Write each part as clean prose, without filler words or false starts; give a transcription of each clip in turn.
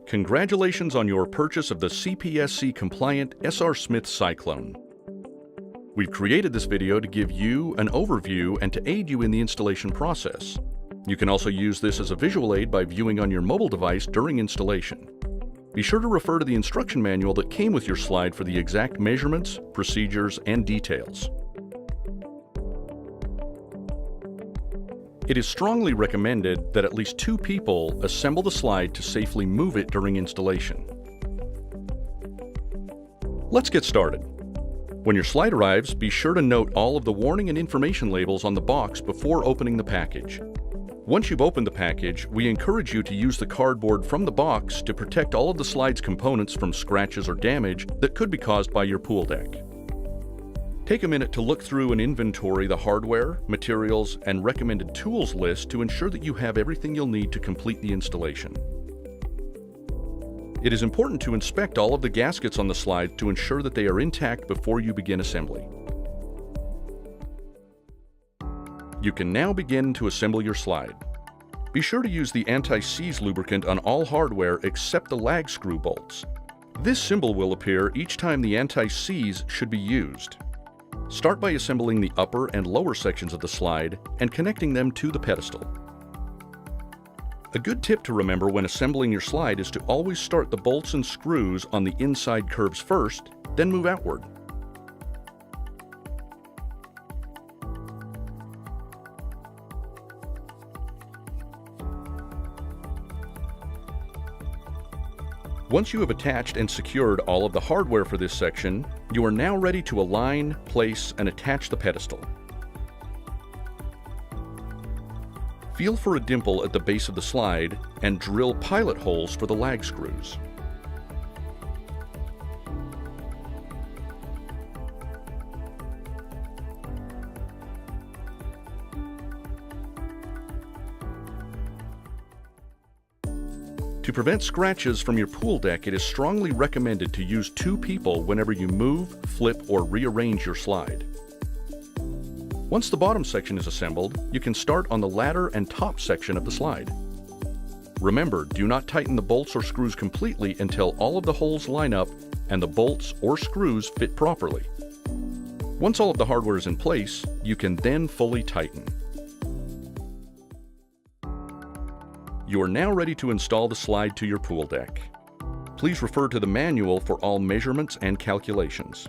Congratulations on your purchase of the CPSC-compliant S.R.Smith Cyclone. We've created this video to give you an overview and to aid you in the installation process. You can also use this as a visual aid by viewing on your mobile device during installation. Be sure to refer to the instruction manual that came with your slide for the exact measurements, procedures, and details. It is strongly recommended that at least 2 people assemble the slide to safely move it during installation. Let's get started. When your slide arrives, be sure to note all of the warning and information labels on the box before opening the package. Once you've opened the package, we encourage you to use the cardboard from the box to protect all of the slide's components from scratches or damage that could be caused by your pool deck. Take a minute to look through and inventory the hardware, materials, and recommended tools list to ensure that you have everything you'll need to complete the installation. It is important to inspect all of the gaskets on the slide to ensure that they are intact before you begin assembly. You can now begin to assemble your slide. Be sure to use the anti-seize lubricant on all hardware except the lag screw bolts. This symbol will appear each time the anti-seize should be used. Start by assembling the upper and lower sections of the slide and connecting them to the pedestal. A good tip to remember when assembling your slide is to always start the bolts and screws on the inside curves first, then move outward. Once you have attached and secured all of the hardware for this section, you are now ready to align, place, and attach the pedestal. Feel for a dimple at the base of the slide and drill pilot holes for the lag screws. To prevent scratches from your pool deck, it is strongly recommended to use 2 people whenever you move, flip, or rearrange your slide. Once the bottom section is assembled, you can start on the ladder and top section of the slide. Remember, do not tighten the bolts or screws completely until all of the holes line up and the bolts or screws fit properly. Once all of the hardware is in place, you can then fully tighten. You are now ready to install the slide to your pool deck. Please refer to the manual for all measurements and calculations.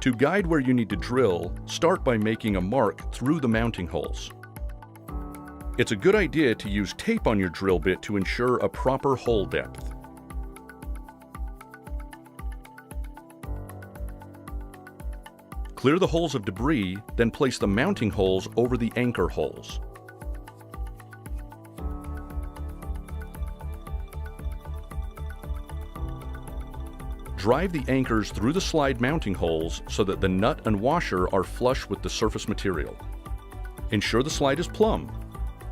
To guide where you need to drill, start by making a mark through the mounting holes. It's a good idea to use tape on your drill bit to ensure a proper hole depth. Clear the holes of debris, then place the mounting holes over the anchor holes. Drive the anchors through the slide mounting holes so that the nut and washer are flush with the surface material. Ensure the slide is plumb.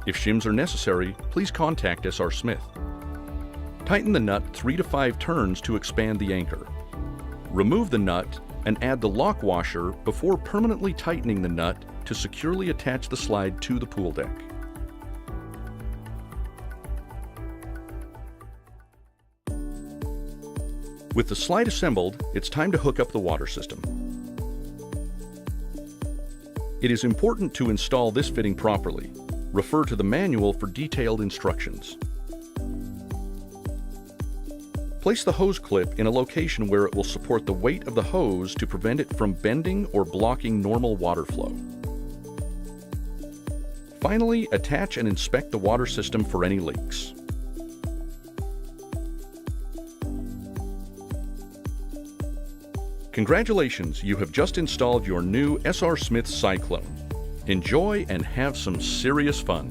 If shims are necessary, please contact S.R.Smith. Tighten the nut 3 to 5 turns to expand the anchor. Remove the nut and add the lock washer before permanently tightening the nut to securely attach the slide to the pool deck. With the slide assembled, it's time to hook up the water system. It is important to install this fitting properly. Refer to the manual for detailed instructions. Place the hose clip in a location where it will support the weight of the hose to prevent it from bending or blocking normal water flow. Finally, attach and inspect the water system for any leaks. Congratulations, you have just installed your new S.R.Smith Cyclone. Enjoy and have some serious fun.